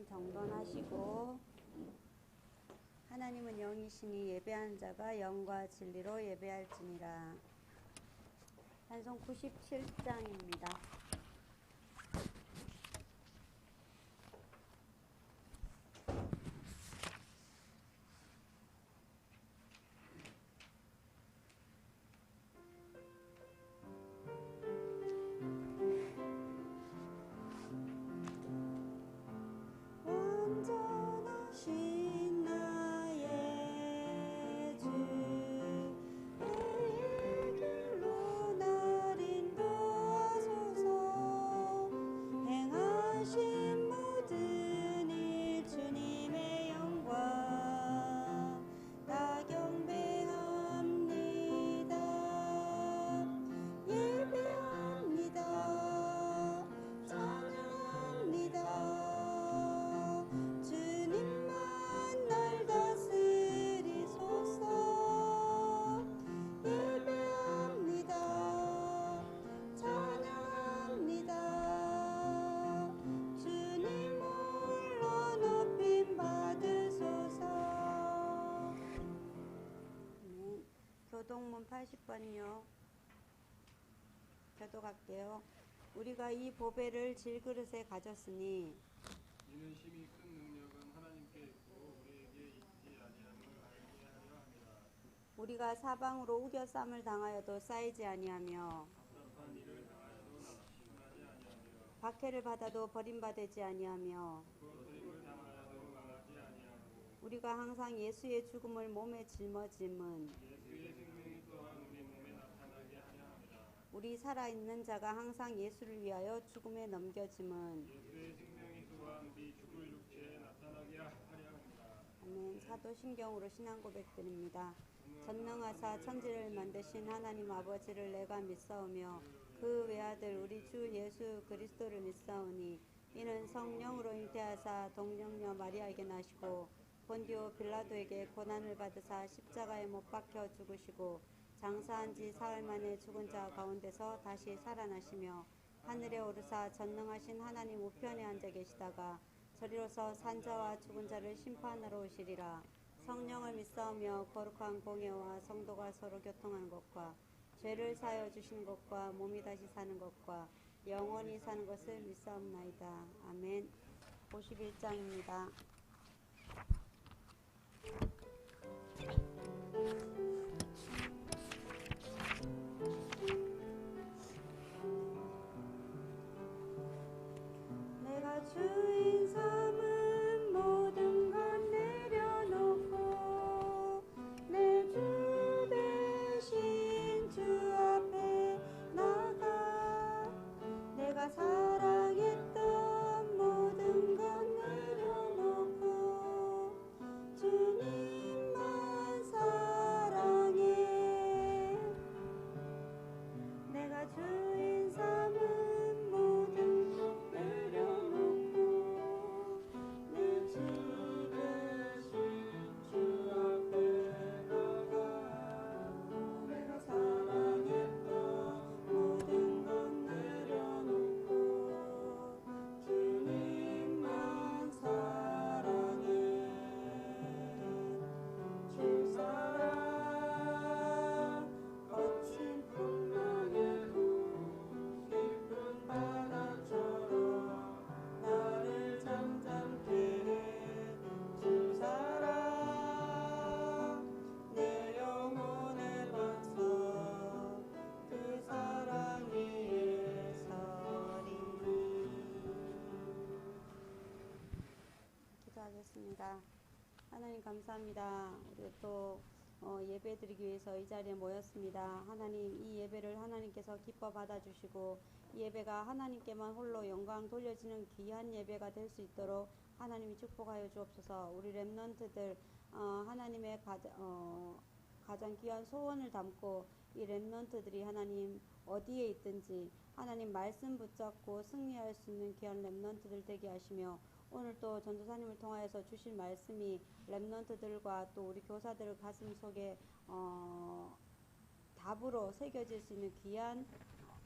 마음 정돈하시고, 하나님은 영이시니 예배하는 자가 영과 진리로 예배할지니라. 찬송 97장입니다. 완전하신 나의 주, 내 길로 날 인도하소서. 행하신 모든 일 주님의 영광 다 경배합니다. 예배합니다. 찬양합니다. 주님만 날 다스리소서. 예배합니다. 찬양합니다. 주님 홀로 높임 받으소서. 교동문 80번이요. 교도갈게요. 우리가 이 보배를 질그릇에 가졌으니 이는 심히 큰 능력은 하나님께 있고 우리에게 있지 아니함을 알게 하려 합니다. 우리가 사방으로 우겨쌈을 당하여도 쌓이지 아니하며 답답한 일을 당하여도 낙심하지 아니하며 박해를 받아도 버림받지 아니하며 부러뜨림을 당하여도 망하지 아니하고 우리가 항상 예수의 죽음을 몸에 짊어짐은 예수의 생명이 또한 우리 몸에 나타나게 하려 합니다. 우리 살아있는 자가 항상 예수를 위하여 죽음에 넘겨짐은 예수의 생명이 또한 우리 죽을 육체에 나타나게 하려 합니다. 아멘. 사도신경으로 신앙 고백드립니다. 전능하사 천지를 만드신 하나님 아버지를 내가 믿사오며 그 외아들 우리 주 예수 그리스도를 믿사오니 이는 성령으로 잉태하사 동정녀 마리아에게 나시고 본디오 빌라도에게 고난을 받으사 십자가에 못 박혀 죽으시고 장사한 지 사흘 만에 죽은 자 가운데서 다시 살아나시며 하늘에 오르사 전능하신 하나님 우편에 앉아 계시다가 저리로서 산자와 죽은 자를 심판하러 오시리라. 성령을 믿사오며 거룩한 공예와 성도가 서로 교통하는 것과 죄를 사하여 주시는 것과 몸이 다시 사는 것과 영원히 사는 것을 믿사옵나이다. 아멘. 51장입니다. 내가 주인 삼은 모든 것 내려놓고 내 주 대신 주 앞에 나가 내가 사랑했던 모든 것 내려놓고 주님만 사랑해. 내가 주인 삼은 모든 것 내려놓고 내 주 대신 주 앞에 나가 내가 사랑했던 모든 것 내려놓고 주님만 사랑해. 주 사랑 거친 풍랑에도 깊은 바다처럼 나를 잠잠케 해. 주 사랑 내 영혼의 반석 그 사랑 위에 서리니. 기도하겠습니다. 하나님 감사합니다. 우리 또 예배 드리기 위해서 이 자리에 모였습니다. 하나님 이 예배를 하나님께서 기뻐 받아주시고 이 예배가 하나님께만 홀로 영광 돌려지는 귀한 예배가 될 수 있도록 하나님이 축복하여 주옵소서. 우리 렘넌트들 하나님의 가장 귀한 소원을 담고 이 렘넌트들이 하나님 어디에 있든지 하나님 말씀 붙잡고 승리할 수 있는 귀한 렘넌트들 되게 하시며 오늘 또 전도사님을 통하여서 주신 말씀이 렘넌트들과 또 우리 교사들 가슴 속에 답으로 새겨질 수 있는 귀한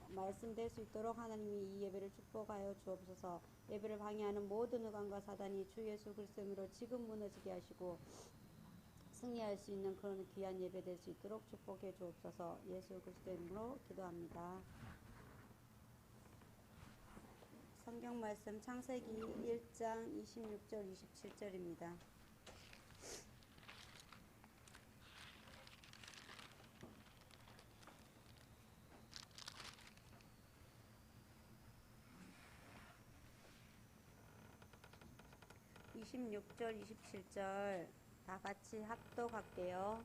말씀될 수 있도록 하나님이 이 예배를 축복하여 주옵소서. 예배를 방해하는 모든 의관과 사단이 주 예수 그리스도의 이름으로 지금 무너지게 하시고 승리할 수 있는 그런 귀한 예배 될 수 있도록 축복해 주옵소서. 예수 그리스도의 이름으로 기도합니다. 성경 말씀 창세기 1장 26절 27절입니다. (26절) (27절) 다 같이 합독할게요.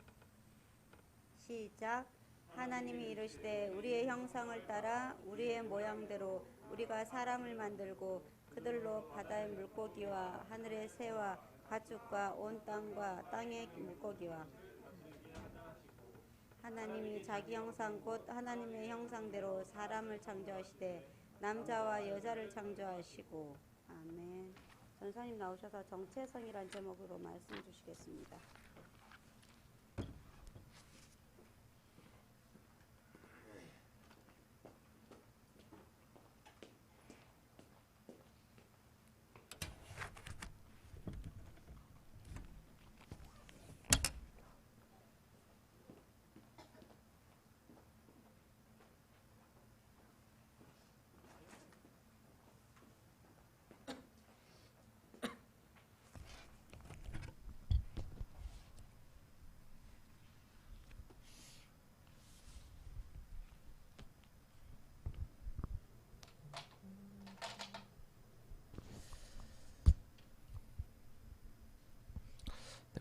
시작. 하나님이 이르시되 우리의 형상을 따라 우리의 모양대로 우리가 사람을 만들고 그들로 바다의 물고기와 하늘의 새와 가축과 온 땅과 땅의 물고기와 하나님이 자기 형상 곧 하나님의 형상대로 사람을 창조하시되 남자와 여자를 창조하시고. 아멘. 전사님 나오셔서 정체성이란 제목으로 말씀 주시겠습니다.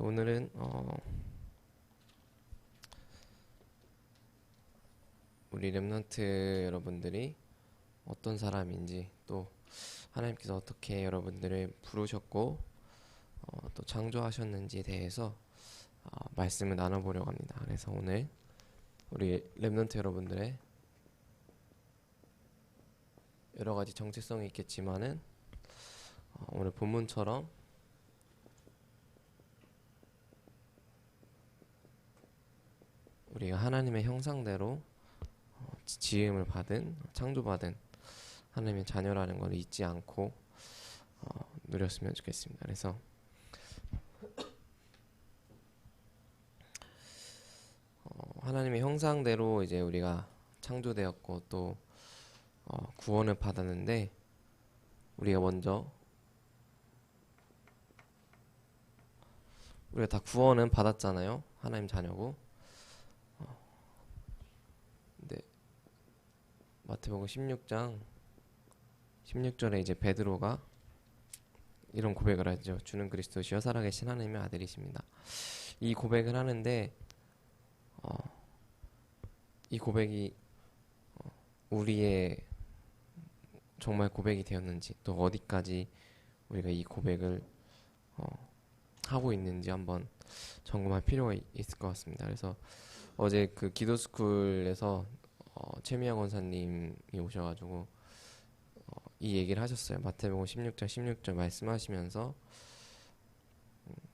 오늘은 우리 렘넌트 여러분들이 어떤 사람인지, 또 하나님께서 어떻게 여러분들을 부르셨고 또 창조하셨는지에 대해서 말씀을 나눠보려고 합니다. 그래서 오늘 우리 렘넌트 여러분들의 여러 가지 정체성이 있겠지만은 오늘 본문처럼 우리가 하나님의 형상대로 지음을 받은, 창조받은 하나님의 자녀라는 걸 잊지 않고 누렸으면 좋겠습니다. 그래서 하나님의 형상대로 이제 우리가 창조되었고 또 구원을 받았는데, 우리가 다 구원은 받았잖아요. 하나님 자녀고. 근데 마태복음 16장 16절에 이제 베드로가 이런 고백을 하죠. 주는 그리스도시요 살아계신 하나님의 아들이십니다. 이 고백을 하는데 이 고백이 우리의 정말 고백이 되었는지, 또 어디까지 우리가 이 고백을 하고 있는지 한번 점검할 필요가 있을 것 같습니다. 그래서 어제 그 기도스쿨에서 최미아 권사님이 오셔가지고 이 얘기를 하셨어요. 마태복음 16장 16절 말씀하시면서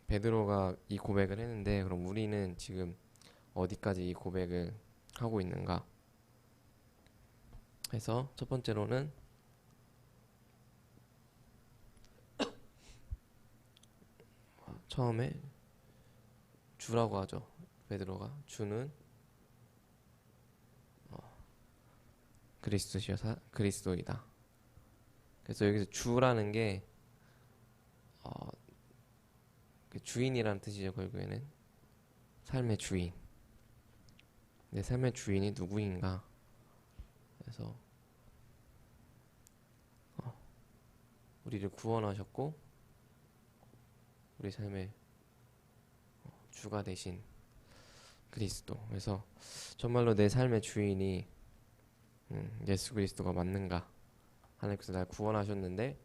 베드로가 이 고백을 했는데, 그럼 우리는 지금 어디까지 이 고백을 하고 있는가 해서, 첫 번째로는 처음에 주라고 하죠. 베드로가 주는 그리스도이다. 그래서 여기서 주라는 게 주인이라는 뜻이죠. 결국에는 삶의 주인. 내 삶의 주인이 누구인가. 그래서 우리를 구원하셨고 우리 삶의 주가 되신 그리스도. 그래서 정말로 내 삶의 주인이 예수 그리스도가 맞는가. 하나님께서 날 구원하셨는데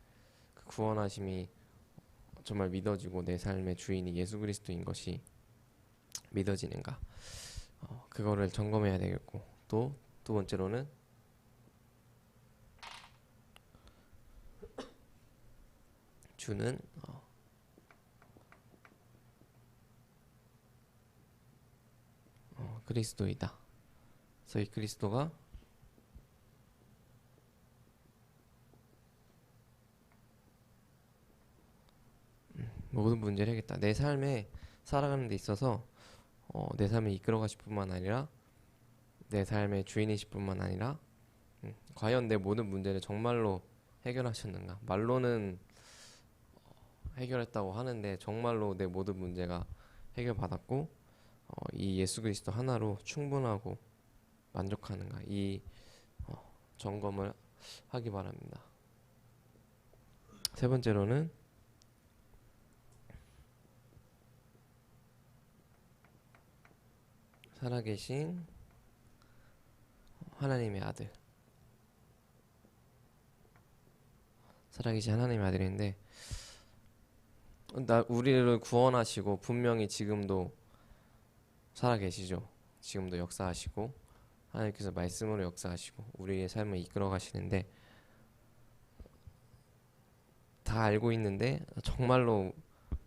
그 구원하심이 정말 믿어지고 내 삶의 주인이 예수 그리스도인 것이 믿어지는가. 그거를 점검해야 되겠고, 또 두 번째로는 주는 그리스도이다. 그래서 이 그리스도가 모든 문제를 해결했다. 내 삶에 살아가는 데 있어서 내 삶을 이끌어가실 뿐만 아니라 내 삶의 주인이실 뿐만 아니라 과연 내 모든 문제를 정말로 해결하셨는가? 말로는 해결했다고 하는데 정말로 내 모든 문제가 해결받았고 이 예수 그리스도 하나로 충분하고 만족하는가? 이 점검을 하기 바랍니다. 세 번째로는 살아계신 하나님의 아들. 살아계신 하나님의 아들인데 우리를 구원하시고 분명히 지금도 살아계시죠. 지금도 역사하시고 하나님께서 말씀으로 역사하시고 우리의 삶을 이끌어 가시는데 다 알고 있는데 정말로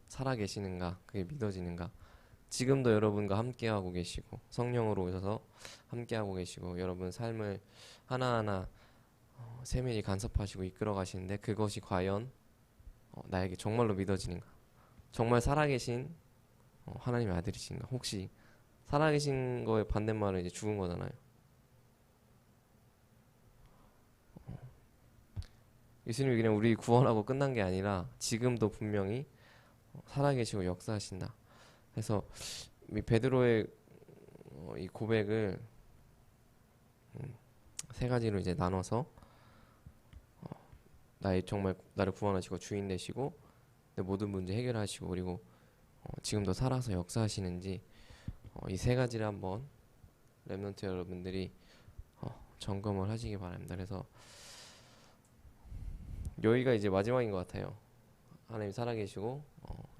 살아계시는가? 그게 믿어지는가? 지금도 여러분과 함께하고 계시고 성령으로 오셔서 함께하고 계시고 여러분 삶을 하나하나 세밀히 간섭하시고 이끌어 가시는데 그것이 과연 나에게 정말로 믿어지는가? 정말 살아계신 하나님의 아들이신가? 혹시 살아계신 거의 반대말은 이제 죽은 거잖아요. 예수님이 그냥 우리 구원하고 끝난 게 아니라 지금도 분명히 살아계시고 역사하신다. 그래서 이 베드로의 이 고백을 세 가지로 이제 나눠서 정말 나를 구원하시고 주인 되시고 내 모든 문제 해결하시고 그리고 지금도 살아서 역사하시는지 이 세 가지를 한번 렘넌트 여러분들이 점검을 하시기 바랍니다. 그래서 여기가 이제 마지막인 것 같아요. 하나님 살아계시고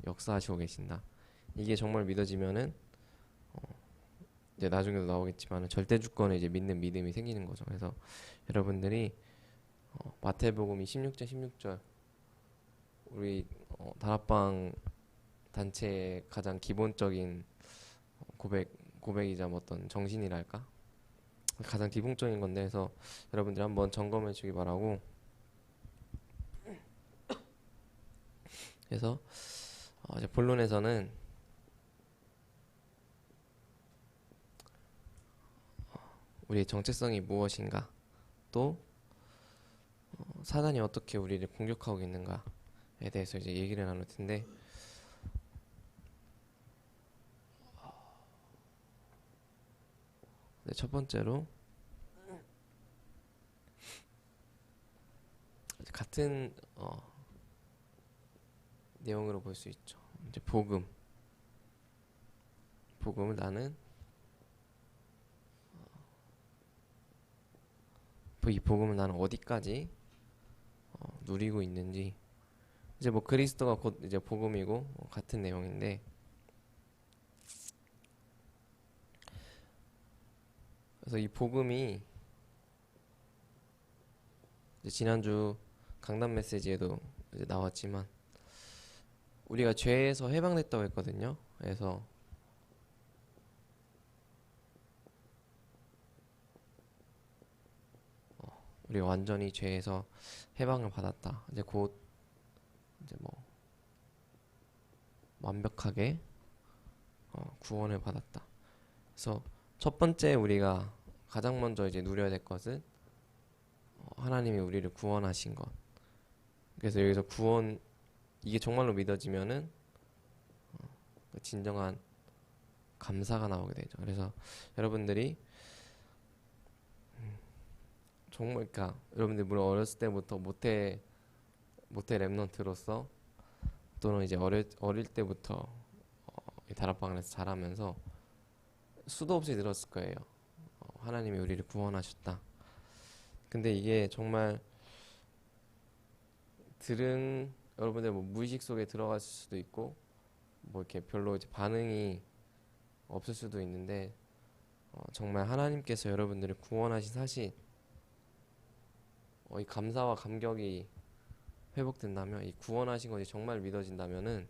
역사하시고 계신다. 이게 정말 믿어지면은 이제 나중에도 나오겠지만 절대 주권을 이제 믿는 믿음이 생기는 거죠. 그래서 여러분들이 마태복음 26장 16절 우리 다락방 단체의 가장 기본적인 고백이자 뭐 어떤 정신이랄까 가장 기본적인 건데 그래서 여러분들이 한번 점검해 주기 바라고. 그래서 이제 본론에서는 우리의 정체성이 무엇인가 또 사단이 어떻게 우리를 공격하고 있는가에 대해서 이제 얘기를 나눌 텐데 첫 번째로 같은 내용으로 볼 수 있죠. 이제 복음을 나는 이 복음을 나는 어디까지 누리고 있는지 이제 뭐 그리스도가 곧 이제 복음이고 같은 내용인데 그래서 이 복음이 이제 지난주 강단 메시지에도 이제 나왔지만 우리가 죄에서 해방됐다고 했거든요. 그래서 우리가 완전히 죄에서 해방을 받았다. 이제 곧 이제 뭐 완벽하게 구원을 받았다. 그래서 첫 번째 우리가 가장 먼저 이제 누려야 될 것은 하나님이 우리를 구원하신 것. 그래서 여기서 구원 이게 정말로 믿어지면은 진정한 감사가 나오게 되죠. 그래서 여러분들이 정말 그러니까 여러분들 물론 어렸을 때부터 모태 랩넌트로서 또는 이제 어릴 때부터 이 다락방에서 자라면서 수도 없이 들었을 거예요. 하나님이 우리를 구원하셨다. 근데 이게 정말 여러분들 뭐 무의식 속에 들어갔을 수도 있고 뭐 이렇게 별로 이제 반응이 없을 수도 있는데 정말 하나님께서 여러분들을 구원하신 사실 이 감사와 감격이 회복된다면 이 구원하신 것이 정말 믿어진다면은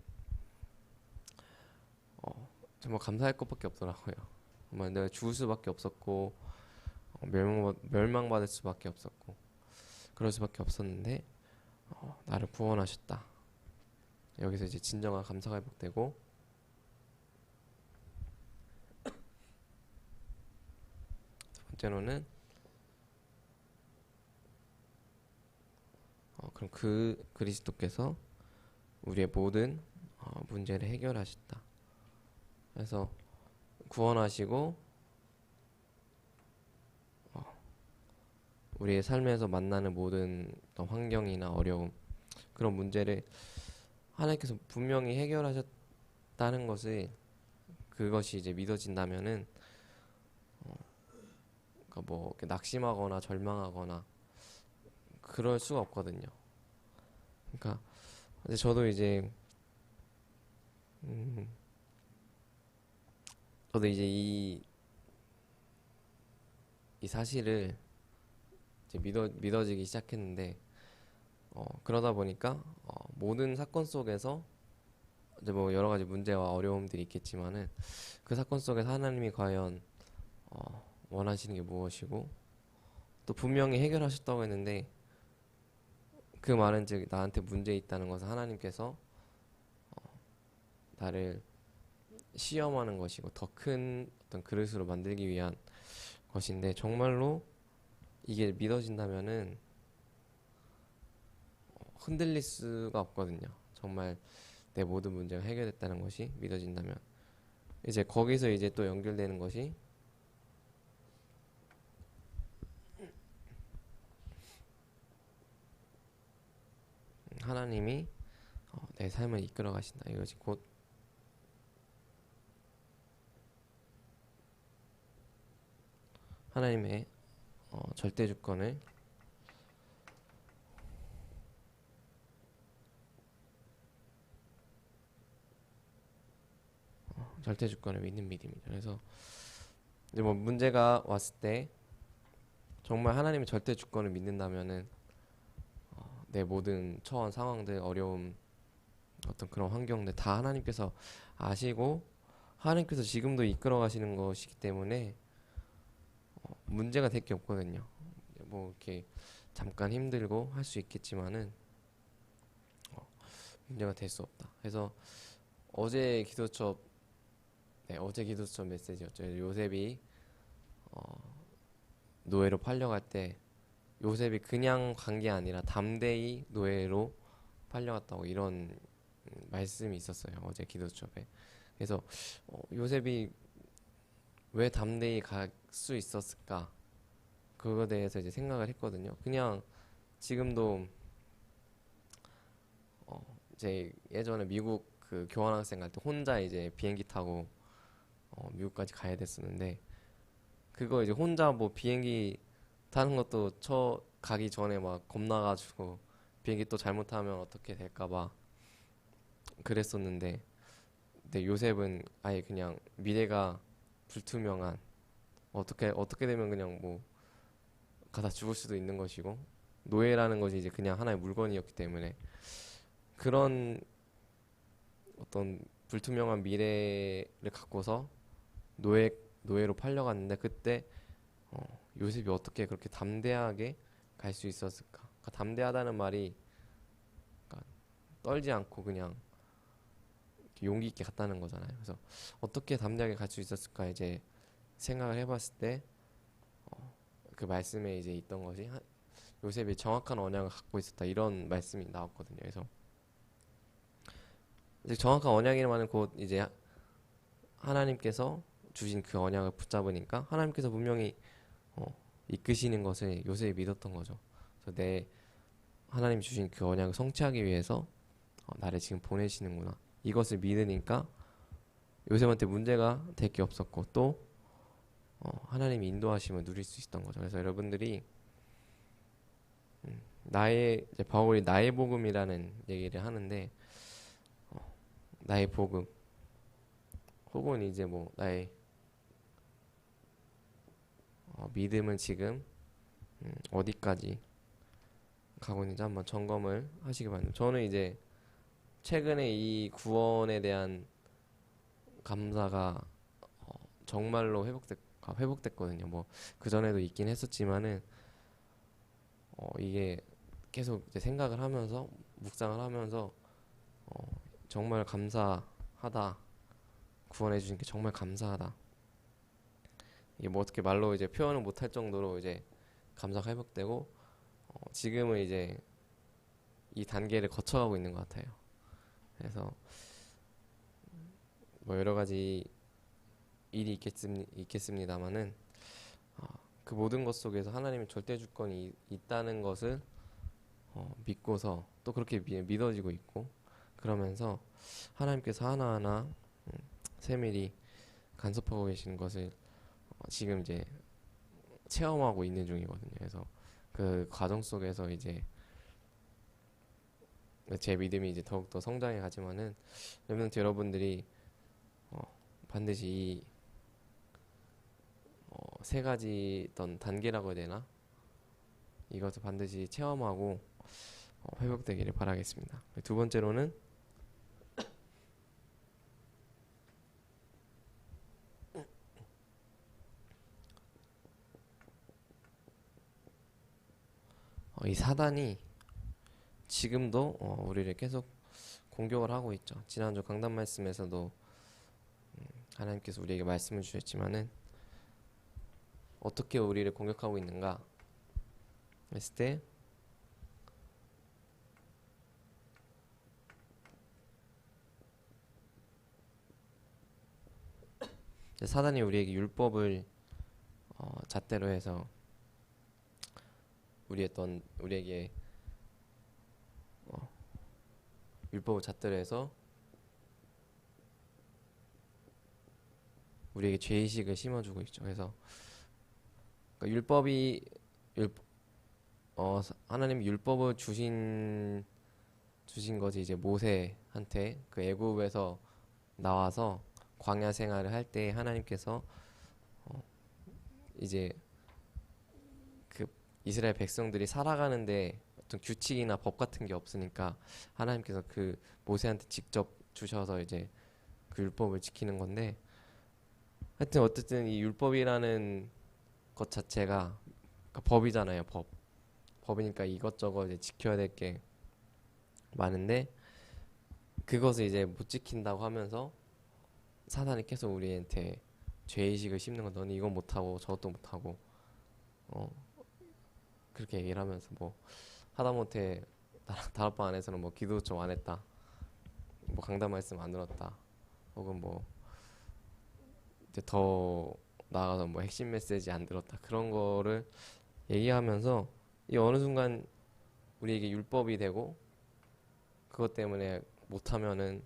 정말 감사할 것밖에 없더라고요. 정말 내가 죽을 수밖에 없었고 멸망받을 수밖에 없었고 그럴 수밖에 없었는데 나를 구원하셨다. 여기서 이제 진정한 감사가 회복되고, 두 번째로는 그럼 그 그리스도께서 우리의 모든 문제를 해결하셨다. 그래서 구원하시고 우리의 삶에서 만나는 모든 어떤 환경이나 어려움, 그런 문제를 하나님께서 분명히 해결하셨다는 것을, 그것이 이제 믿어진다면은 그러니까 뭐 이렇게 낙심하거나 절망하거나 그럴 수가 없거든요. 그러니까 근데 저도 이제 저도 이제 이 사실을 이제 믿어지기 시작했는데, 그러다 보니까 모든 사건 속에서 이제 뭐 여러 가지 문제와 어려움들이 있겠지만은, 그 사건 속에서 하나님이 과연 원하시는 게 무엇이고, 또 분명히 해결하셨다고 했는데, 그 말은 즉 나한테 문제 있다는 것은 하나님께서 나를 시험하는 것이고 더 큰 어떤 그릇으로 만들기 위한 것인데, 정말로 이게 믿어진다면은 흔들릴 수가 없거든요. 정말 내 모든 문제가 해결됐다는 것이 믿어진다면, 이제 거기서 이제 또 연결되는 것이 하나님이 내 삶을 이끌어 가신다. 이것이 곧 하나님의 절대 주권을 믿는 믿음이죠. 그래서 이제 뭐 문제가 왔을 때 정말 하나님의 절대 주권을 믿는다면은 내 모든 처한 상황들, 어려움, 어떤 그런 환경들 다 하나님께서 아시고 하나님께서 지금도 이끌어 가시는 것이기 때문에 문제가 될 게 없거든요. 뭐 이렇게 잠깐 힘들고 할 수 있겠지만은 문제가 될 수 없다. 그래서 어제 기도처 메시지였죠. 요셉이 노예로 팔려갈 때 요셉이 그냥 간 게 아니라 담대히 노예로 팔려갔다고, 이런 말씀이 있었어요. 어제 기도처에. 그래서 요셉이 왜 담대히 갈 수 있었을까? 그거에 대해서 이제 생각을 했거든요. 그냥 지금도 이제 예전에 미국 그 교환학생 갈 때 혼자 이제 비행기 타고 미국까지 가야 됐었는데, 그거 이제 혼자 뭐 비행기 타는 것도 가기 전에 막 겁나가지고 비행기 또 잘못하면 어떻게 될까봐 그랬었는데, 근데 요셉은 아예 그냥 미래가 불투명한, 어떻게 되면 그냥 뭐 가다 죽을 수도 있는 것이고, 노예라는 것이 이제 그냥 하나의 물건이었기 때문에 그런 어떤 불투명한 미래를 갖고서 노예로 팔려갔는데, 그때 요셉이 어떻게 그렇게 담대하게 갈 수 있었을까? 그러니까 담대하다는 말이 그러니까 떨지 않고 그냥 용기 있게 갔다는 거잖아요. 그래서 어떻게 담대하게 갈 수 있었을까 이제 생각을 해봤을 때 그 말씀에 이제 있던 것이 요셉이 정확한 언약을 갖고 있었다, 이런 말씀이 나왔거든요. 그래서 이제 정확한 언약이라는 곧 이제 하나님께서 주신 그 언약을 붙잡으니까 하나님께서 분명히 이끄시는 것을 요셉이 믿었던 거죠. 그래서 하나님 주신 그 언약을 성취하기 위해서 나를 지금 보내시는구나, 이것을 믿으니까 요셉한테 문제가 될 게 없었고, 또 하나님이 인도하심을 누릴 수 있었던 거죠. 그래서 여러분들이 이제 바울이 나의 복음이라는 얘기를 하는데, 나의 복음 혹은 이제 뭐 나의 믿음은 지금 어디까지 가고 있는지 한번 점검을 하시기 바랍니다. 저는 이제 최근에 이 구원에 대한 감사가 정말로 회복됐거든요. 뭐 그 전에도 있긴 했었지만은 이게 계속 이제 생각을 하면서 묵상을 하면서 정말 감사하다. 구원해 주신 게 정말 감사하다. 이게 뭐 어떻게 말로 이제 표현을 못할 정도로 이제 감사가 회복되고 지금은 이제 이 단계를 거쳐가고 있는 것 같아요. 그래서 뭐 여러 가지 일이 있겠습니다만은 그 모든 것 속에서 하나님의 절대 주권이 있다는 것을 믿고서 또 그렇게 믿어지고 있고, 그러면서 하나님께서 하나하나 세밀히 간섭하고 계시는 것을 지금 이제 체험하고 있는 중이거든요. 그래서 그 과정 속에서 이제 제 믿음이 이제 더욱더 성장해 가지만은 렘넌트 여러분들이 반드시 이 세 가지 어떤 단계라고 해야 되나? 이것을 반드시 체험하고 회복되기를 바라겠습니다. 두 번째로는 이 사단이 지금도 우리를 계속 공격을 하고 있죠. 지난주 강단 말씀에서도 하나님께서 우리에게 말씀을 주셨지만은 어떻게 우리를 공격하고 있는가 했을 때 사단이 우리에게 율법을 잣대로 해서 우리에게 율법을 잣대로 해서 우리에게 죄의식을 심어주고 있죠. 그래서 그러니까 하나님이 율법을 주신 것이 이제 모세한테 그 애굽에서 나와서 광야 생활을 할 때 하나님께서 이제 그 이스라엘 백성들이 살아가는데 어떤 규칙이나 법 같은 게 없으니까 하나님께서 그 모세한테 직접 주셔서 이제 그 율법을 지키는 건데, 하여튼 어쨌든 이 율법이라는 것 자체가 그러니까 법이잖아요. 법이니까 이것저것 이제 지켜야 될 게 많은데, 그것을 이제 못 지킨다고 하면서 사단이 계속 우리한테 죄의식을 심는 건, 너는 이건 못하고 저것도 못하고 그렇게 얘기를 하면서 뭐 하다못해 다락방 안에서는 뭐 기도 좀 안 했다, 뭐 강단 말씀 안 들었다, 혹은 뭐 이제 더 나아가서 뭐 핵심 메시지 안 들었다, 그런 거를 얘기하면서 이 어느 순간 우리에게 율법이 되고, 그것 때문에 못하면은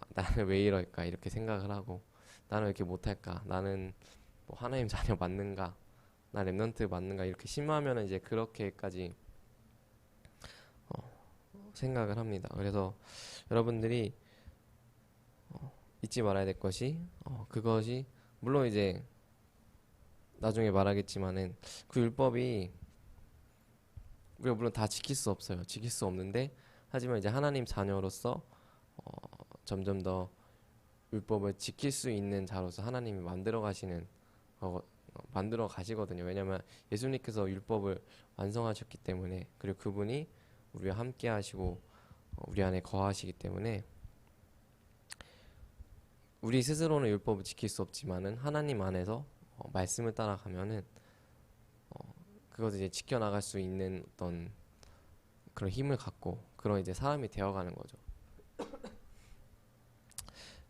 나는 왜 이럴까 이렇게 생각을 하고, 나는 왜 이렇게 못할까, 나는 뭐 하나님 자녀 맞는가, 나 렘넌트 맞는가, 이렇게 심하면은 이제 그렇게까지 생각을 합니다. 그래서 여러분들이 잊지 말아야 될 것이 그것이 물론 이제 나중에 말하겠지만은 그 율법이 우리가 물론 다 지킬 수 없어요. 지킬 수 없는데, 하지만 이제 하나님 자녀로서 점점 더 율법을 지킬 수 있는 자로서 하나님이 만들어 가시거든요. 왜냐하면 예수님께서 율법을 완성하셨기 때문에, 그리고 그분이 우리와 함께 하시고 우리 안에 거하시기 때문에 우리 스스로는 율법을 지킬 수 없지만은 하나님 안에서 말씀을 따라가면은 그것을 이제 지켜나갈 수 있는 어떤 그런 힘을 갖고 그런 이제 사람이 되어가는 거죠.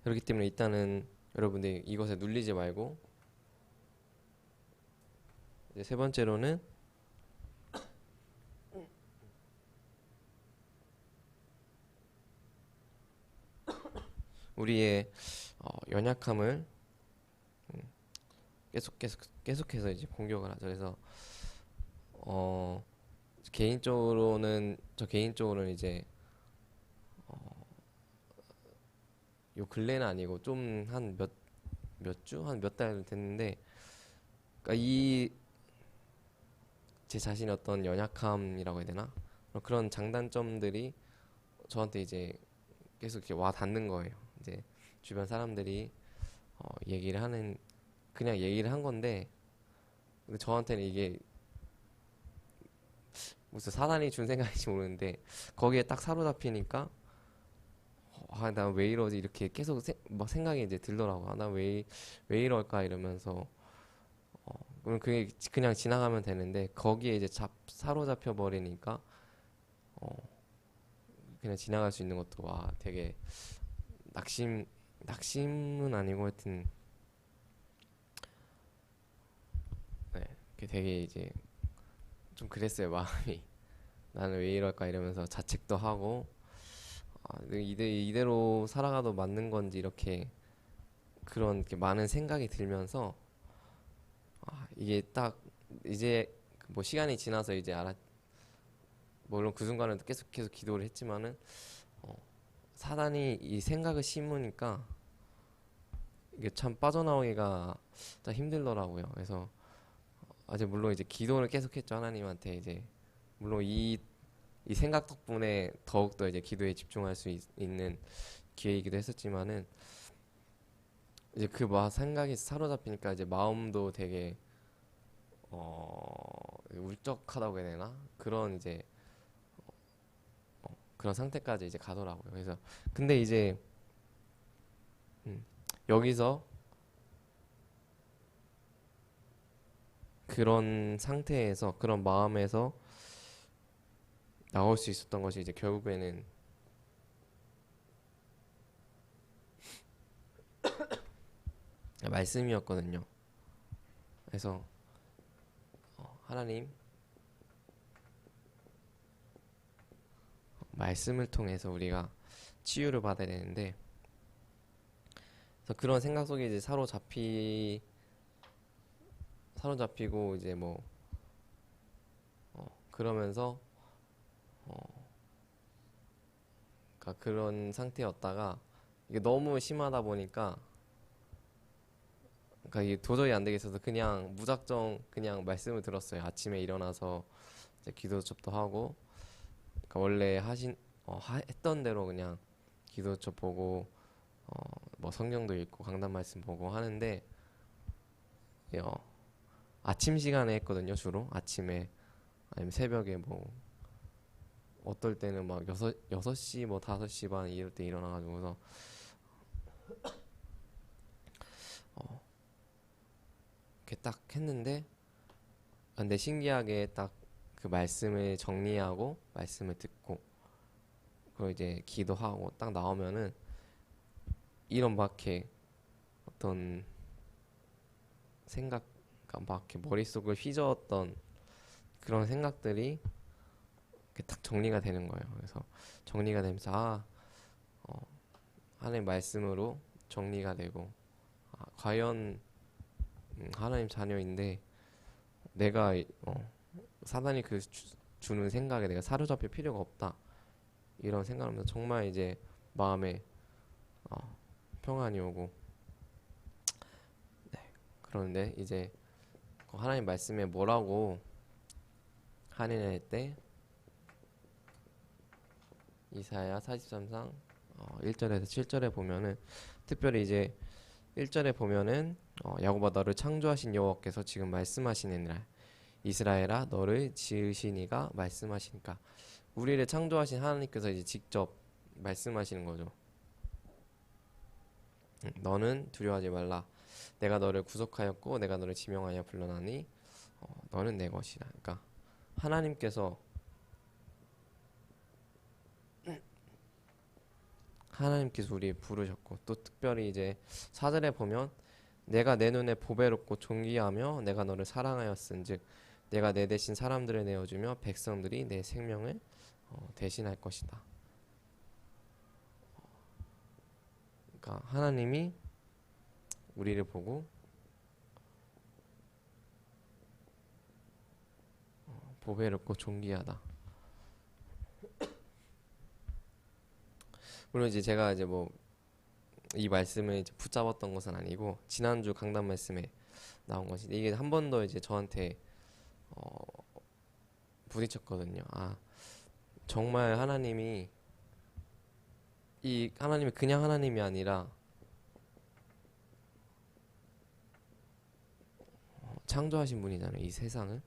그렇기 때문에 일단은 여러분들이 이것에 눌리지 말고, 이제 세 번째로는 우리의 연약함을 계속해서 이제 공격을 하죠. 그래서 저 개인적으로는 이제 요 근래는 아니고 좀 한 몇 주, 한 몇 달 됐는데, 그러니까 제 자신의 어떤 연약함이라고 해야 되나, 그런 장단점들이 저한테 이제 계속 이렇게 와 닿는 거예요. 이제 주변 사람들이 그냥 얘기를 한 건데, 근데 저한테는 이게 무슨 사단이 준 생각인지 모르는데 거기에 딱 사로잡히니까 나 왜 이러지 이렇게 계속 막 생각이 이제 들더라고. 나 왜 이럴까 이러면서 그럼 그게 그냥 지나가면 되는데 거기에 이제 사로잡혀 버리니까 그냥 지나갈 수 있는 것도 와 되게 낙심은 아니고 하여튼 네, 그게 되게 이제 좀 그랬어요 마음이. 나는 왜 이럴까 이러면서 자책도 하고 이대로 살아가도 맞는 건지 이렇게 그런 이렇게 많은 생각이 들면서 이게 딱 이제 뭐 시간이 지나서 이제 물론 그 순간은 계속 기도를 했지만은 사단이 이 생각을 심으니까 이게 참 빠져나오기가 참 힘들더라고요. 그래서 아직 물론 이제 기도를 계속했죠 하나님한테. 이제 물론 이 생각 덕분에 더욱더 이제 기도에 집중할 수 있는 기회이기도 했었지만은 이제 생각이 사로잡히니까 이제 마음도 되게 울적하다고 해야 되나 그런 이제 그런 상태까지 이제 가더라고요. 그래서 근데 이제 여기서 그런 상태에서 그런 마음에서 나올 수 있었던 것이 이제 결국에는 말씀이었거든요. 그래서 하나님 말씀을 통해서 우리가 치유를 받아야 되는데 그래서 그런 생각 속에 이제 사로잡히고 이제 뭐 그러면서 그러니까 그런 상태였다가 이게 너무 심하다 보니까 그러니까 이게 도저히 안 되겠어서 그냥 무작정 그냥 말씀을 들었어요. 아침에 일어나서 이제 기도 접도 하고 그러니까 원래 했던 대로 그냥 기도 접 보고 뭐 성경도 읽고 강단 말씀 보고 하는데 아침 시간에 했거든요. 주로 아침에 아니면 새벽에 뭐 어떨 때는 막 6시 뭐 5시 반 이럴 때 일어나가지고서 이렇게 딱 했는데 근데 신기하게 딱 그 말씀을 정리하고 말씀을 듣고 그리고 이제 기도하고 딱 나오면은 이런 막 이렇게 어떤 생각 막 이렇게 머릿속을 휘저었던 그런 생각들이 이렇게 딱 정리가 되는 거예요. 그래서 정리가 되면서 하나님 말씀으로 정리가 되고 과연 하나님 자녀인데 내가 사단이 주는 생각에 내가 사로잡힐 필요가 없다 이런 생각하면서 정말 이제 마음에 평안이 오고 그런데 이제 하나님 말씀에 뭐라고 할인할 때 이사야 43장 1절에서 7절에 보면은 특별히 이제 1절에 보면은 야곱아 너를 창조하신 여호와께서 지금 말씀하시느니라 이스라엘아 너를 지으신 이가 말씀하시니까 우리를 창조하신 하나님께서 이제 직접 말씀하시는 거죠. 너는 두려워하지 말라 내가 너를 구속하였고 내가 너를 지명하여 불러나니 너는 내 것이라. 그러니까 하나님께서 우리 부르셨고 또 특별히 이제 4절에 보면 내가 내 눈에 보배롭고 존귀하며 내가 너를 사랑하였은즉 내가 내 대신 사람들을 내어주며 백성들이 내 생명을 대신할 것이다. 그러니까 하나님이 우리를 보고 보배롭고 존귀하다. 물론 이제 제가 이제 뭐 이 말씀을 이제 붙잡았던 것은 아니고 지난주 강단 말씀에 나온 것이 이게 한 번 더 이제 저한테 부딪혔거든요. 정말 하나님이 그냥 하나님이 아니라 창조하신 분이잖아요. 이 세상을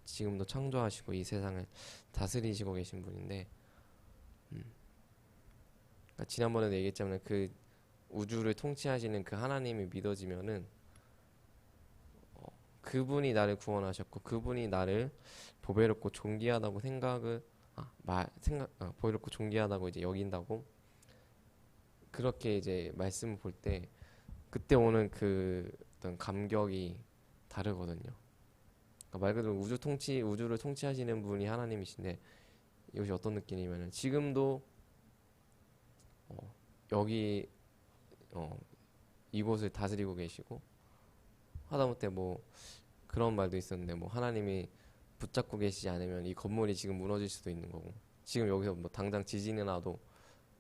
지금도 창조하시고 이 세상을 다스리시고 계신 분인데 그러니까 지난번에도 얘기했지만 그 우주를 통치하시는 그 하나님이 믿어지면은 그분이 나를 구원하셨고 그분이 나를 보배롭고 존귀하다고 보배롭고 존귀하다고 이제 여긴다고 그렇게 이제 말씀을 볼 때 그때 오는 그 어떤 감격이 다르거든요. 그러니까 말 그대로 우주를 통치하시는 분이 하나님이신데 이것이 어떤 느낌이냐면 지금도 여기 이곳을 다스리고 계시고 하다못해 뭐 그런 말도 있었는데 뭐 하나님이 붙잡고 계시지 않으면 이 건물이 지금 무너질 수도 있는 거고 지금 여기서 뭐 당장 지진이 나도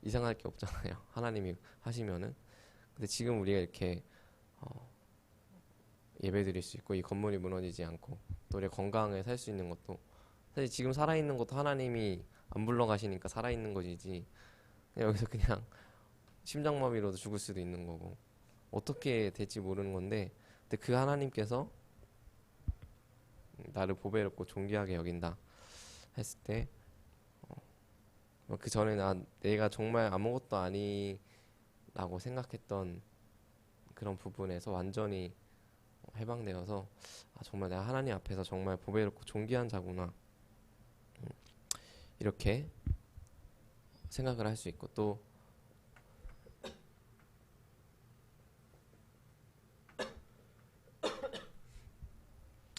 이상할 게 없잖아요. 하나님이 하시면은. 근데 지금 우리가 이렇게 예배드릴 수 있고 이 건물이 무너지지 않고 또 우리가 건강하게 살 수 있는 것도 사실 지금 살아있는 것도 하나님이 안 불러가시니까 살아있는 것이지 그냥 여기서 그냥 심장마비로도 죽을 수도 있는 거고 어떻게 될지 모르는 건데 근데 그 하나님께서 나를 보배롭고 존귀하게 여긴다 했을 때 그 전에 내가 정말 아무것도 아니라고 생각했던 그런 부분에서 완전히 해방되어서 정말 내가 하나님 앞에서 정말 보배롭고 존귀한 자구나 이렇게 생각을 할 수 있고 또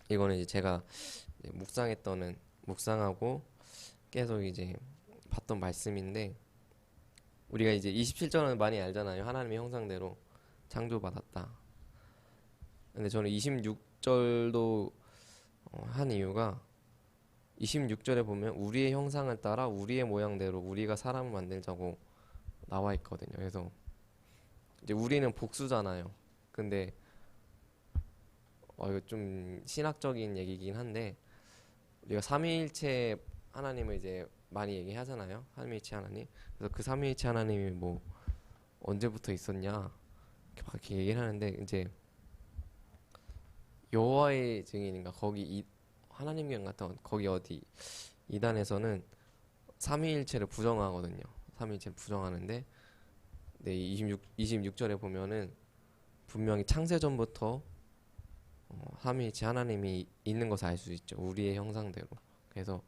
이거는 이제 제가 이제 묵상하고 계속 이제 봤던 말씀인데 우리가 이제 27절은 많이 알잖아요. 하나님의 형상대로 창조받았다. 근데 저는 26절도 한 이유가 26절에 보면 우리의 형상을 따라 우리의 모양대로 우리가 사람을 만들자고 나와 있거든요. 그래서 이제 우리는 복수잖아요. 근데 이거 좀 신학적인 얘기긴 한데 우리가 삼위일체 하나님을 이제 많이 얘기하잖아요. 삼위일체 하나님. 그래서 그 삼위일체 하나님이 뭐 언제부터 있었냐 이렇게 얘기를 하는데 이제 여호와의 증인인가 거기 하나님경 같은 거기 어디 이단에서는 삼위일체를 부정하거든요. 삼위일체를 부정하는데 네, 26절에 보면은 분명히 창세전부터 삼위일체 하나님이 있는 것을 알 수 있죠. 우리의 형상대로. 그래서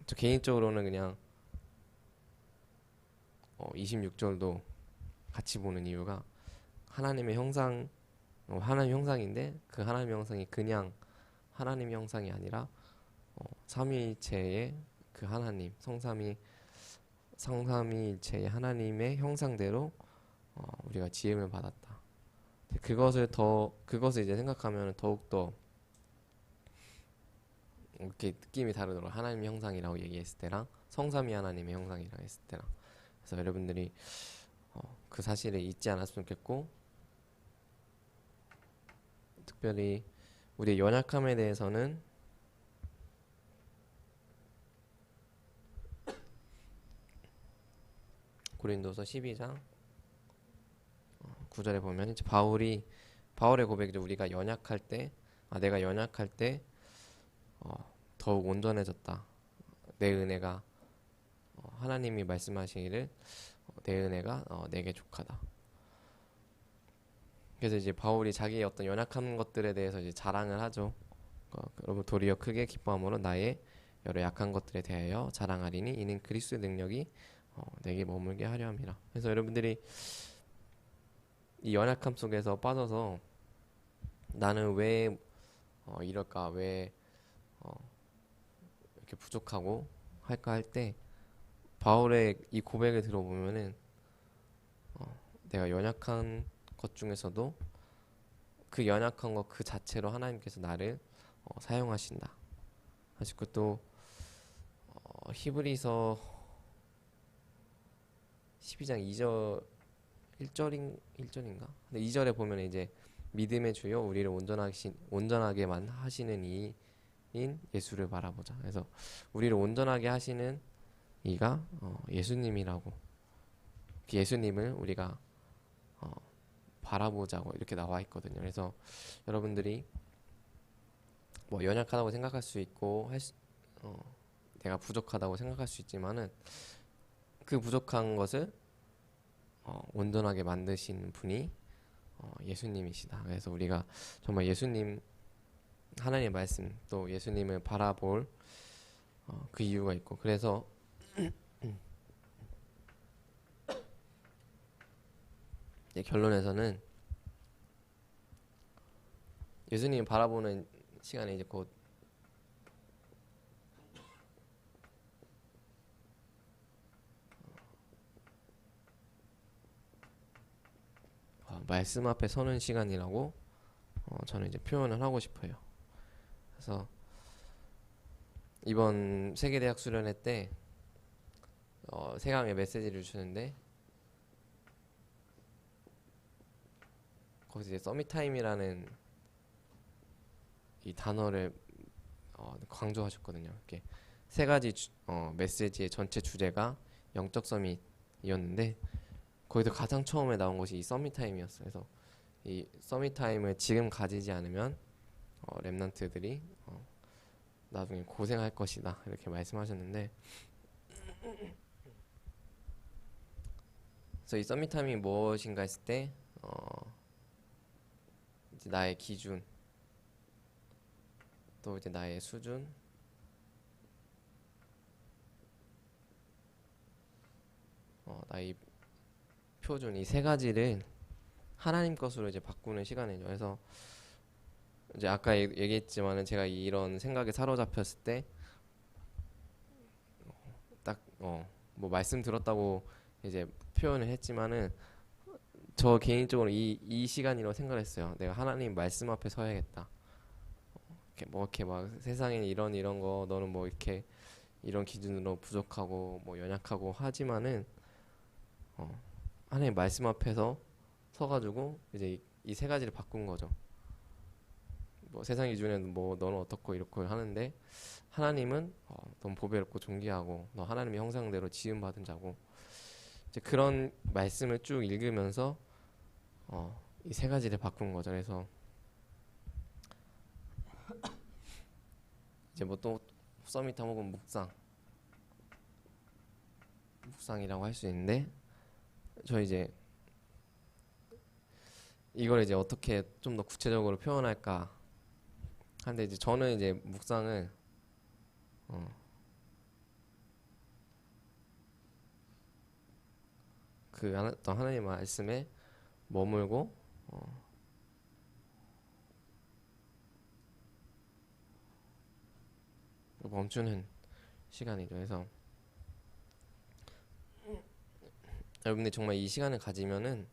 저 개인적으로는 그냥 26절도 같이 보는 이유가 하나님의 형상 하나님 형상인데 그 하나님 형상이 그냥 하나님 형상이 아니라 삼위일체의 그 하나님 성삼위일체의 하나님의 형상대로 우리가 지음을 받았다. 그것을 이제 생각하면 더욱더 이렇게 느낌이 다르더라고요. 하나님의 형상이라고 얘기했을 때랑 성삼위 하나님의 형상이라고 했을 때랑. 그래서 여러분들이 그 사실을 잊지 않았으면 좋겠고 특별히 우리의 연약함에 대해서는 고린도서 12장 9절에 보면 이제 바울의 고백이죠. 우리가 연약할 때 내가 연약할 때 더욱 온전해졌다. 내 은혜가 하나님이 말씀하시기를 내 은혜가 내게 족하다. 그래서 이제 바울이 자기의 어떤 연약한 것들에 대해서 이제 자랑을 하죠. 여러분 도리어 크게 기뻐함으로 나의 여러 약한 것들에 대하여 자랑하리니 이는 그리스도의 능력이 내게 머물게 하려 함이라. 그래서 여러분들이 이 연약함 속에서 빠져서 나는 왜 이럴까 왜 이렇게 부족하고 할까 할 때 바울의 이 고백을 들어보면은 내가 연약한 것 중에서도 그 연약한 것 그 자체로 하나님께서 나를 사용하신다. 하시고 또 히브리서 12장 2절 1절인가? 근데 2절에 보면 이제 믿음의 주여 우리를 온전하게만 하시는 이인 예수를 바라보자. 그래서 우리를 온전하게 하시는 이가 예수님이라고. 그 예수님을 우리가 바라보자고 이렇게 나와 있거든요. 그래서 여러분들이 뭐 연약하다고 생각할 수 있고 내가 부족하다고 생각할 수 있지만은 그 부족한 것을 온전하게 만드신 분이 예수님이시다. 그래서 우리가 정말 예수님 하나님의 말씀 또 예수님을 바라볼 그 이유가 있고 그래서 이제 결론에서는 예수님 바라보는 시간이 이제 곧 말씀 앞에 서는 시간이라고 저는 이제 표현을 하고 싶어요. 그래서 이번 세계대학 수련회 때 3강의 메시지를 주는데 거기서 이제 서밋타임이라는 이 단어를 강조하셨거든요. 이렇게 3가지 메시지의 전체 주제가 영적 서밋이었는데 거기서 가장 처음에 나온 것이 이 서밋타임이었어요. 그래서 이 서밋타임을 지금 가지지 않으면 렘넌트들이 나중에 고생할 것이다 이렇게 말씀하셨는데 그래서 이 서밋타임이 무엇인가 했을 때 이제 나의 기준 또 이제 나의 수준 나의 표준 이 3가지를 하나님 것으로 이제 바꾸는 시간이죠. 그래서 이제 아까 얘기했지만은 제가 이런 생각에 사로잡혔을 때 딱 뭐 말씀 들었다고 이제 표현을 했지만은 저 개인적으로 이 시간이라고 생각을 했어요. 내가 하나님 말씀 앞에 서야겠다. 이렇게 막 세상에 이런 거 너는 뭐 이렇게 이런 기준으로 부족하고 뭐 연약하고 하지만은 하나님 말씀 앞에서 서가지고 이제 이 3가지를 바꾼 거죠. 뭐 세상 기준에는 뭐 너는 어떻고 이렇고 하는데 하나님은 넌 보배롭고 존귀하고 너 하나님의 형상대로 지음 받은 자고 이제 그런 말씀을 쭉 읽으면서 이 3가지를 바꾼 거죠. 그래서 이제 뭐 또 서밋함 혹은 묵상이라고 할 수 있는데 저 이제 이걸 이제 어떻게 좀 더 구체적으로 표현할까 하는데 이제 저는 이제 묵상을 그 어떤 하나님의 말씀에 머물고 멈추는 시간이죠. 그래서 여러분들 정말 이 시간을 가지면은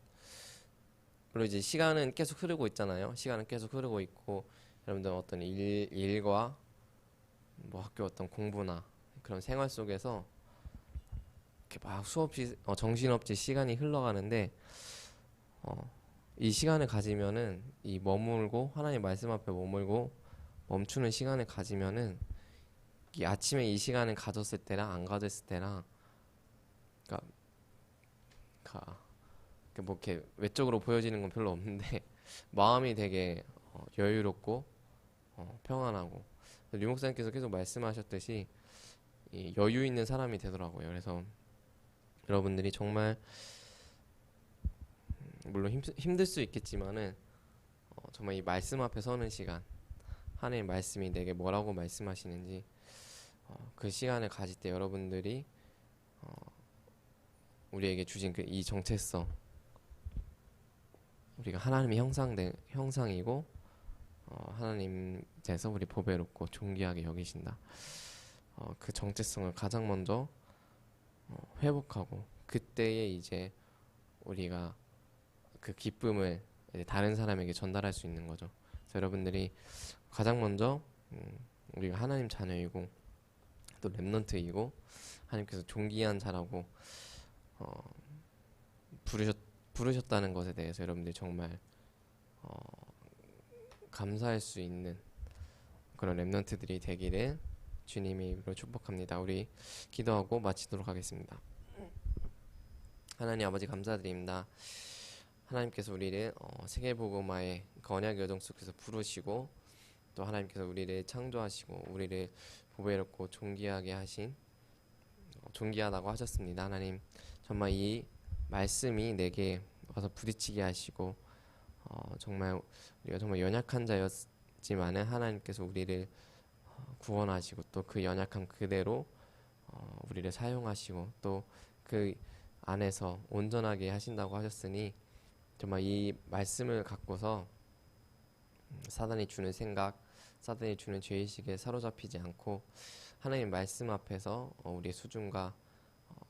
물론 이제 시간은 계속 흐르고 있잖아요. 시간은 계속 흐르고 있고 여러분들 어떤 일과 뭐 학교 어떤 공부나 그런 생활 속에서 이렇게 막 수없이 정신없이 시간이 흘러가는데 이 시간을 가지면은 이 머물고 하나님 말씀 앞에 머물고 멈추는 시간을 가지면은 이 아침에 이 시간을 가졌을 때랑 안 가졌을 때랑 그러니까 뭐 이렇게 외적으로 보여지는 건 별로 없는데 마음이 되게 여유롭고 평안하고 류 목사님께서 계속 말씀하셨듯이 이 여유 있는 사람이 되더라고요. 그래서 여러분들이 정말 물론 힘들 수 있겠지만은 정말 이 말씀 앞에 서는 시간 하나님의 말씀이 내게 뭐라고 말씀하시는지 그 시간을 가질 때 여러분들이 우리에게 주신 그 이 정체성 우리가 하나님의 형상이고 하나님께서 우리 보배롭고 존귀하게 여기신다. 그 정체성을 가장 먼저 회복하고 그때에 이제 우리가 그 기쁨을 이제 다른 사람에게 전달할 수 있는 거죠. 그래서 여러분들이 가장 먼저 우리가 하나님 자녀이고 또 렘넌트이고 하나님께서 존귀한 자라고 부르셨다는 것에 대해서 여러분들이 정말 감사할 수 있는 그런 렘넌트들이 되기를 주님의 이름으로 축복합니다. 우리 기도하고 마치도록 하겠습니다. 하나님 아버지 감사드립니다. 하나님께서 우리를 세계복음화의 언약 여정 속에서 부르시고 또 하나님께서 우리를 창조하시고 우리를 보배롭고 존귀하게 하신 존귀하다고 하셨습니다. 하나님 정말 이 말씀이 내게 와서 부딪히게 하시고 정말 우리가 정말 연약한 자였지만은 하나님께서 우리를 구원하시고 또 그 연약함 그대로 우리를 사용하시고 또 그 안에서 온전하게 하신다고 하셨으니 정말 이 말씀을 갖고서 사단이 주는 생각, 사단이 주는 죄의식에 사로잡히지 않고 하나님 말씀 앞에서 우리의 수준과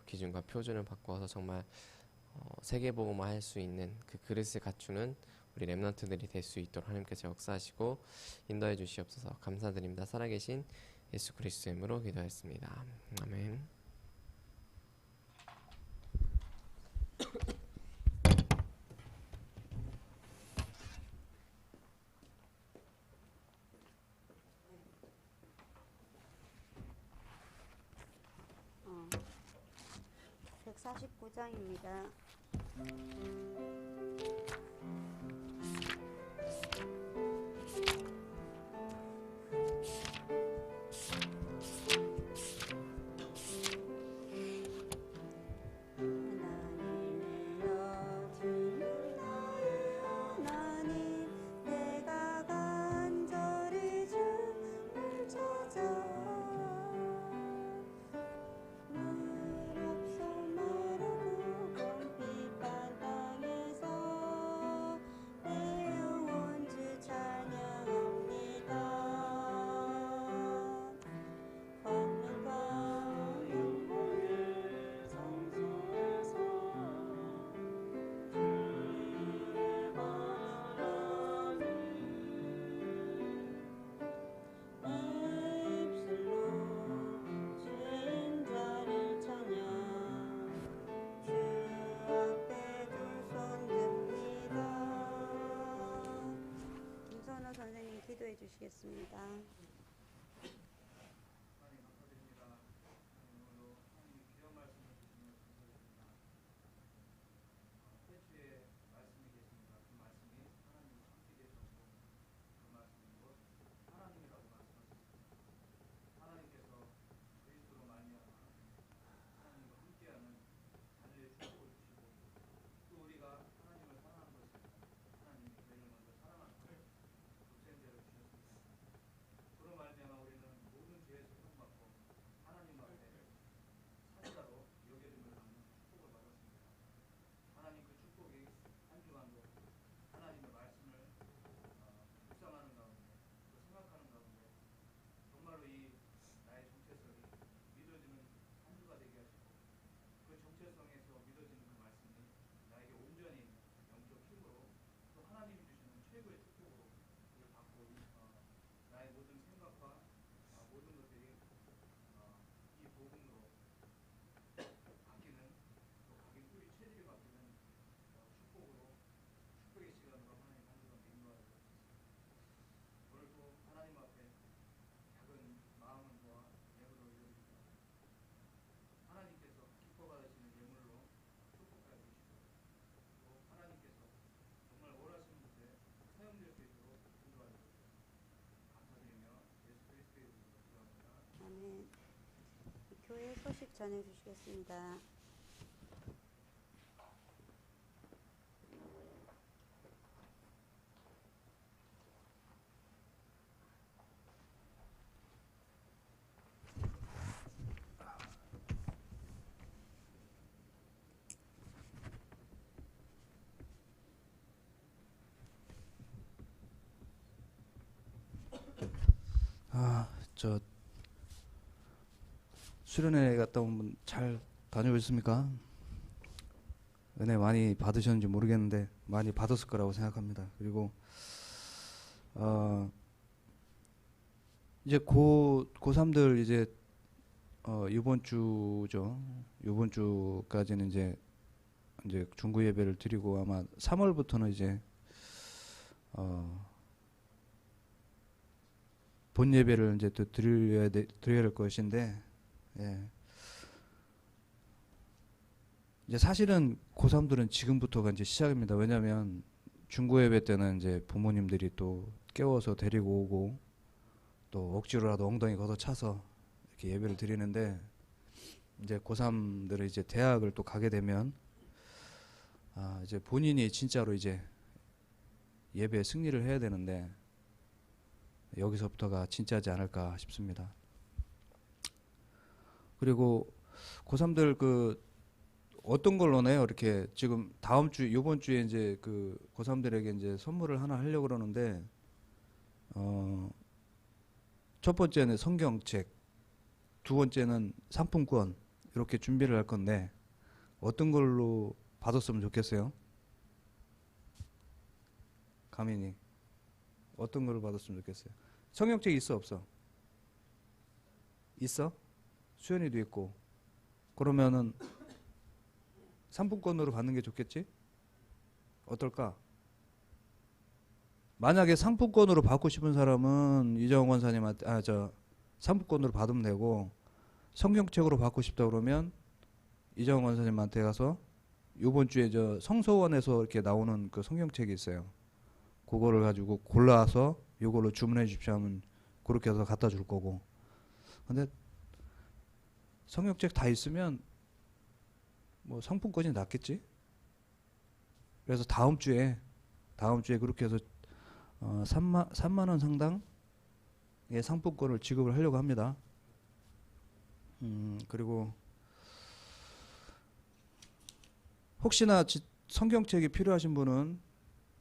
기준과 표준을 바꿔서 정말 세계복음화 할 수 있는 그 그릇을 갖추는 우리 렘넌트들이 될 수 있도록 하나님께서 역사하시고 인도해 주시옵소서. 감사드립니다. 살아계신 예수 그리스도의 이름으로 기도했습니다. 아멘. 어, 149장입니다. 선생님 기도해 주시겠습니다. 아멘. 교회 소식 전해 주시겠습니다. 저 수련회 갔다 온 분 잘 다녀오셨습니까? 은혜 많이 받으셨는지 모르겠는데 많이 받았을 거라고 생각합니다. 그리고 이제 고3들 이제 이번 주죠. 이번 주까지는 이제 중고 예배를 드리고 아마 3월부터는 이제 본 예배를 이제 또 드려야 될 것인데, 예. 이제 사실은 고3들은 지금부터가 이제 시작입니다. 왜냐하면 중고 예배 때는 이제 부모님들이 또 깨워서 데리고 오고 또 억지로라도 엉덩이 걷어차서 이렇게 예배를 드리는데, 이제 고3들은 이제 대학을 또 가게 되면 이제 본인이 진짜로 이제 예배에 승리를 해야 되는데 여기서부터가 진짜지 않을까 싶습니다. 그리고 고3들 그 어떤 걸로 내요? 이렇게 지금 다음 주 이번 주에 이제 그 고3들에게 이제 선물을 하나 하려고 그러는데 첫 번째는 성경책, 두 번째는 상품권 이렇게 준비를 할 건데 어떤 걸로 받았으면 좋겠어요? 가민이 어떤 걸로 받았으면 좋겠어요? 성경책 있어 없어? 있어? 수연이도 있고. 그러면은 상품권으로 받는 게 좋겠지? 어떨까? 만약에 상품권으로 받고 싶은 사람은 이정원 권사님한테 상품권으로 받으면 되고, 성경책으로 받고 싶다 그러면 이정원 권사님한테 가서 요번 주에 저 성서원에서 이렇게 나오는 그 성경책이 있어요. 그거를 가지고 골라서 요걸로 주문해 주십시오 하면 그렇게 해서 갖다 줄 거고. 근데 성경책 다 있으면 뭐 상품권이 낫겠지? 그래서 다음 주에 그렇게 해서 3만 원 상당의 상품권을 지급을 하려고 합니다. 그리고 혹시나 성경책이 필요하신 분은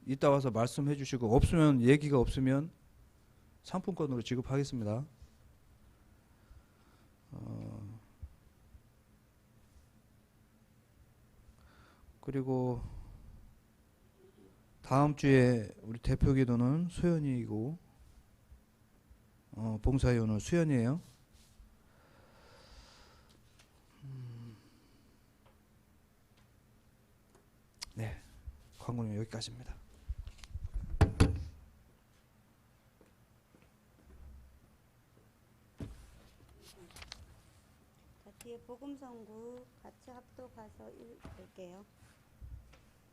이따 와서 말씀해 주시고, 없으면 얘기가 없으면 상품권으로 지급하겠습니다. 그리고 다음 주에 우리 대표 기도는 수연이고 봉사위원은 수연이에요. 네, 광고는 여기까지입니다. 자, 뒤에 복음성구 같이 합독해서 읽을게요.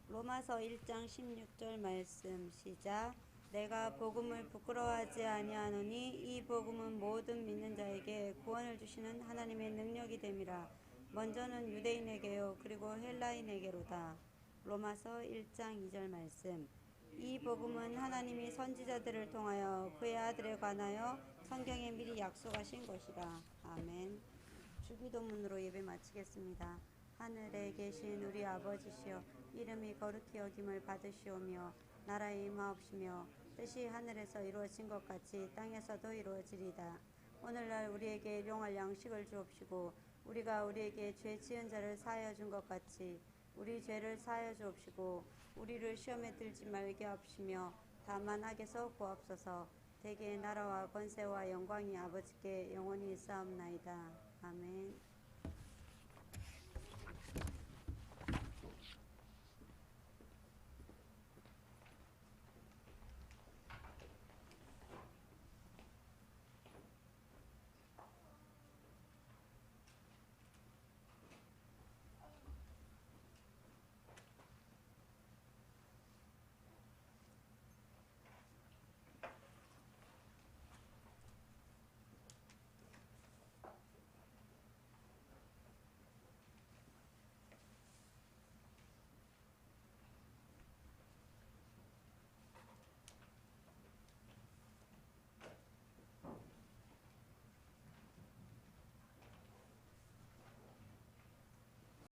로마서 1장 16절 말씀 시작. 내가 복음을 부끄러워하지 아니하노니 이 복음은 모든 믿는 자에게 구원을 주시는 하나님의 능력이 됨이라. 먼저는 유대인에게요 그리고 헬라인에게로다. 로마서 1장 2절 말씀. 이 복음은 하나님이 선지자들을 통하여 그의 아들에 관하여 성경에 미리 약속하신 것이라. 아멘. 주기도문으로 예배 마치겠습니다. 하늘에 계신 우리 아버지시여, 이름이 거룩히 여김을 받으시오며 나라의 임하옵시며 뜻이 하늘에서 이루어진 것 같이 땅에서도 이루어지리다. 오늘날 우리에게 일용할 양식을 주옵시고 우리가 우리에게 죄 지은 자를 사하여 준 것 같이 우리 죄를 사하여 주옵시고 우리를 시험에 들지 말게 하옵시며 다만 악에서 구하옵소서. 대개의 나라와 권세와 영광이 아버지께 영원히 있사옵나이다. 아멘.